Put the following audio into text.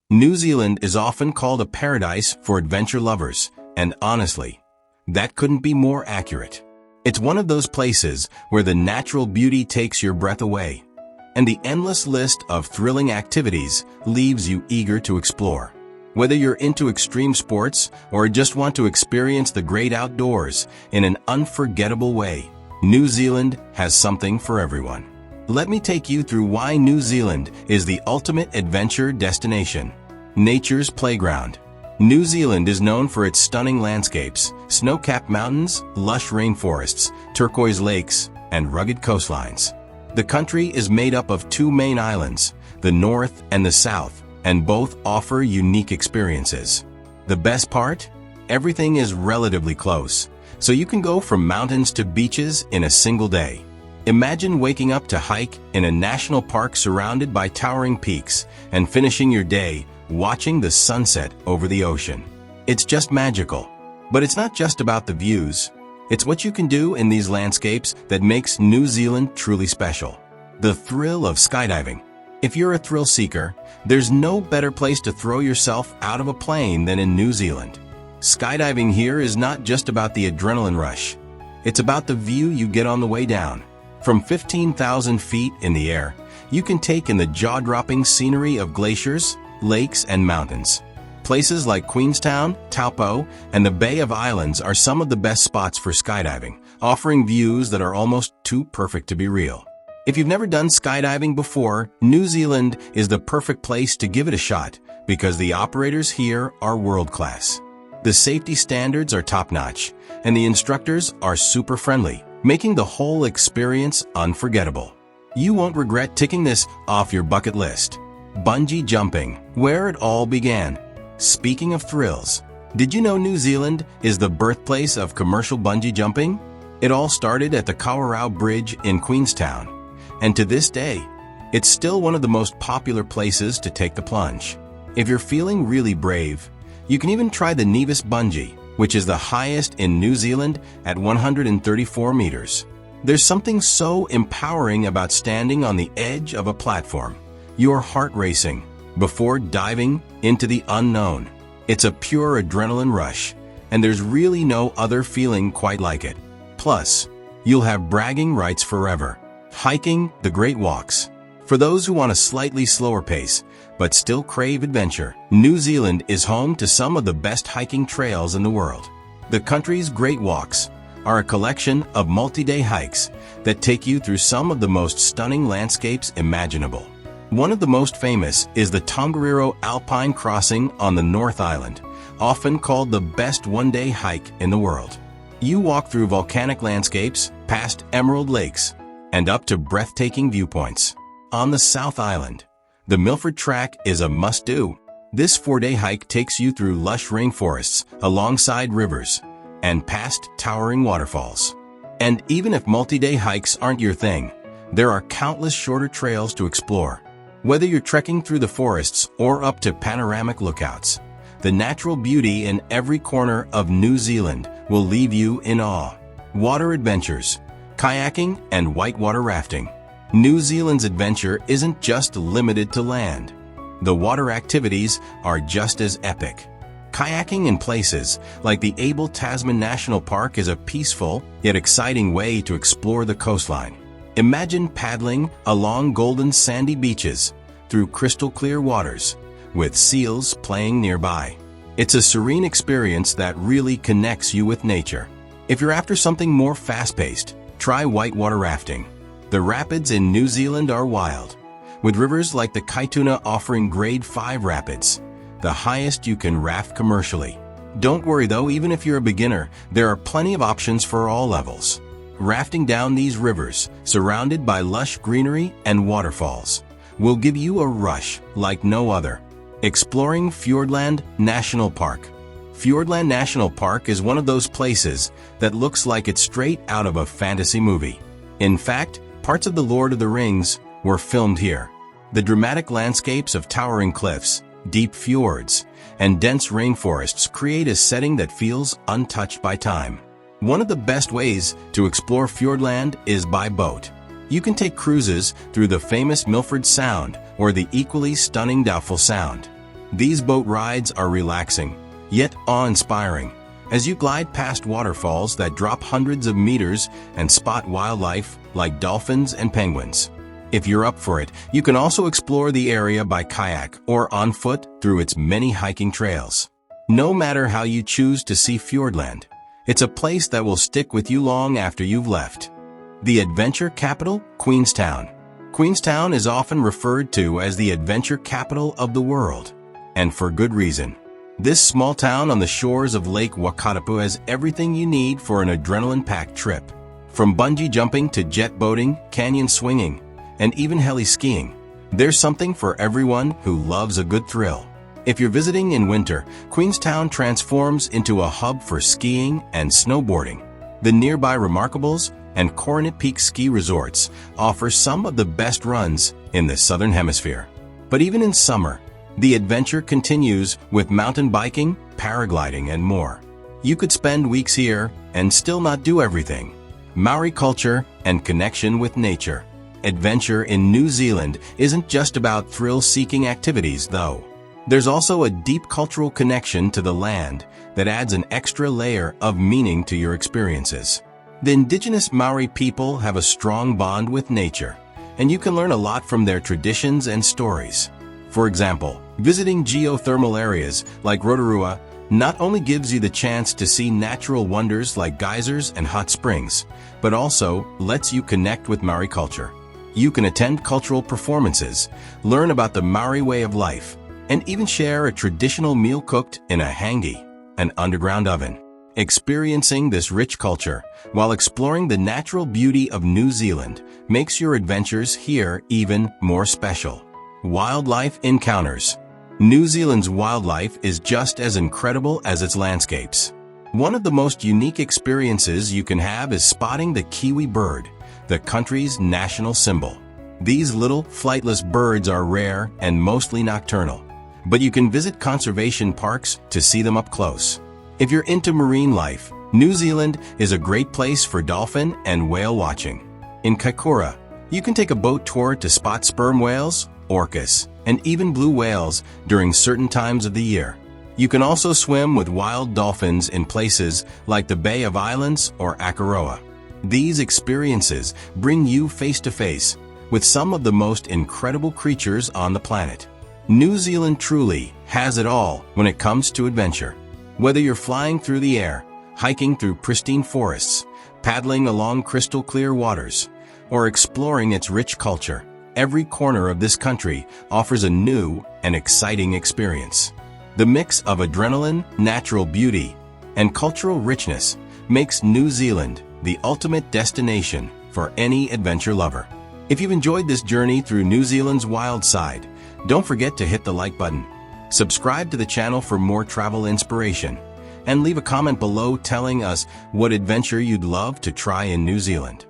New Zealand is often called a paradise for adventure lovers, and honestly, that couldn't be more accurate. It's one of those places where the natural beauty takes your breath away, and the endless list of thrilling activities leaves you eager to explore. Whether you're into extreme sports or just want to experience the great outdoors in an unforgettable way, New Zealand has something for everyone. Let me take you through why New Zealand is the ultimate adventure destination. Nature's playground. New Zealand is known for its stunning landscapes, snow-capped mountains, lush rainforests, turquoise lakes, and rugged coastlines. The country is made up of two main islands, the North and the South, and both offer unique experiences. The best part? Everything is relatively close, so you can go from mountains to beaches in a single day. Imagine waking up to hike in a national park surrounded by towering peaks and finishing your day watching the sunset over the ocean. It's just magical. But it's not just about the views. It's what you can do in these landscapes that makes New Zealand truly special. The thrill of skydiving. If you're a thrill seeker, there's no better place to throw yourself out of a plane than in New Zealand. Skydiving here is not just about the adrenaline rush. It's about the view you get on the way down. From 15,000 feet in the air, you can take in the jaw-dropping scenery of glaciers, lakes, and mountains. Places like Queenstown, Taupo, and the Bay of Islands are some of the best spots for skydiving, offering views that are almost too perfect to be real. If you've never done skydiving before, New Zealand is the perfect place to give it a shot because the operators here are world-class. The safety standards are top-notch, and the instructors are super friendly, making the whole experience unforgettable. You won't regret ticking this off your bucket list. Bungee jumping, where it all began. Speaking of thrills, did you know New Zealand is the birthplace of commercial bungee jumping? It all started at the 𝐂𝐤𝐢𝐜 Bridge in Queenstown, and to this day, it's still one of the most popular places to take the plunge. If you're feeling really brave, you can even try the 𝐂𝐤𝐢𝐜 Bungee, which is the highest in New Zealand at 134 meters. There's something so empowering about standing on the edge of a platform, your heart racing, before diving into the unknown. It's a pure adrenaline rush, and there's really no other feeling quite like it. Plus, you'll have bragging rights forever. Hiking the Great Walks. For those who want a slightly slower pace, but still crave adventure, New Zealand is home to some of the best hiking trails in the world. The country's Great Walks are a collection of multi-day hikes that take you through some of the most stunning landscapes imaginable. One of the most famous is the Tongariro Alpine Crossing on the North Island, often called the best one-day hike in the world. You walk through volcanic landscapes, past emerald lakes, and up to breathtaking viewpoints. On the South Island, the Milford Track is a must-do. This 4-day hike takes you through lush rainforests, alongside rivers, and past towering waterfalls. And even if multi-day hikes aren't your thing, there are countless shorter trails to explore. Whether you're trekking through the forests or up to panoramic lookouts, the natural beauty in every corner of New Zealand will leave you in awe. Water adventures, kayaking, and whitewater rafting. New Zealand's adventure isn't just limited to land. The water activities are just as epic. Kayaking in places like the 𝐂𝐴𝐵𝐿 Tasman National Park is a peaceful yet exciting way to explore the coastline. Imagine paddling along golden sandy beaches through crystal clear waters with seals playing nearby. It's a serene experience that really connects you with nature. If you're after something more fast-paced, try whitewater rafting. The rapids in New Zealand are wild, with rivers like the Kaituna offering grade 5 rapids, the highest you can raft commercially. Don't worry though, even if you're a beginner, there are plenty of options for all levels. Rafting down these rivers, surrounded by lush greenery and waterfalls, will give you a rush like no other. Exploring Fiordland National Park. Fiordland National Park is one of those places that looks like it's straight out of a fantasy movie. In fact, parts of The Lord of the Rings were filmed here. The dramatic landscapes of towering cliffs, deep fjords, and dense rainforests create a setting that feels untouched by time. One of the best ways to explore Fiordland is by boat. You can take cruises through the famous Milford Sound or the equally stunning Doubtful Sound. These boat rides are relaxing, yet awe-inspiring, as you glide past waterfalls that drop hundreds of meters and spot wildlife like dolphins and penguins. If you're up for it, you can also explore the area by kayak or on foot through its many hiking trails. No matter how you choose to see Fiordland, it's a place that will stick with you long after you've left. The adventure capital, Queenstown. Queenstown is often referred to as the adventure capital of the world, and for good reason. This small town on the shores of Lake 𝐂𝐻𝐵𝐵 has everything you need for an adrenaline-packed trip. From bungee jumping to jet boating, canyon swinging, and even heli skiing, there's something for everyone who loves a good thrill. If you're visiting in winter, Queenstown transforms into a hub for skiing and snowboarding. The nearby Remarkables and Coronet Peak ski resorts offer some of the best runs in the Southern Hemisphere. But even in summer, the adventure continues with mountain biking, paragliding, and more. You could spend weeks here and still not do everything. Maori culture and connection with nature. Adventure in New Zealand isn't just about thrill-seeking activities, though. There's also a deep cultural connection to the land that adds an extra layer of meaning to your experiences. The indigenous Maori people have a strong bond with nature, and you can learn a lot from their traditions and stories. For example, visiting geothermal areas like Rotorua not only gives you the chance to see natural wonders like geysers and hot springs, but also lets you connect with Maori culture. You can attend cultural performances, learn about the Maori way of life, and even share a traditional meal cooked in a hangi, an underground oven. Experiencing this rich culture while exploring the natural beauty of New Zealand makes your adventures here even more special. Wildlife encounters. New Zealand's wildlife is just as incredible as its landscapes. One of the most unique experiences you can have is spotting the kiwi bird, the country's national symbol. These little, flightless birds are rare and mostly nocturnal, but you can visit conservation parks to see them up close. If you're into marine life, New Zealand is a great place for dolphin and whale watching. In Kaikoura, you can take a boat tour to spot sperm whales, orcas, and even blue whales during certain times of the year. You can also swim with wild dolphins in places like the Bay of Islands or Akaroa. These experiences bring you face to face with some of the most incredible creatures on the planet. New Zealand truly has it all when it comes to adventure. Whether you're flying through the air, hiking through pristine forests, paddling along crystal clear waters, or exploring its rich culture, every corner of this country offers a new and exciting experience. The mix of adrenaline, natural beauty, and cultural richness makes New Zealand the ultimate destination for any adventure lover. If you've enjoyed this journey through New Zealand's wild side, don't forget to hit the like button, subscribe to the channel for more travel inspiration, and leave a comment below telling us what adventure you'd love to try in New Zealand.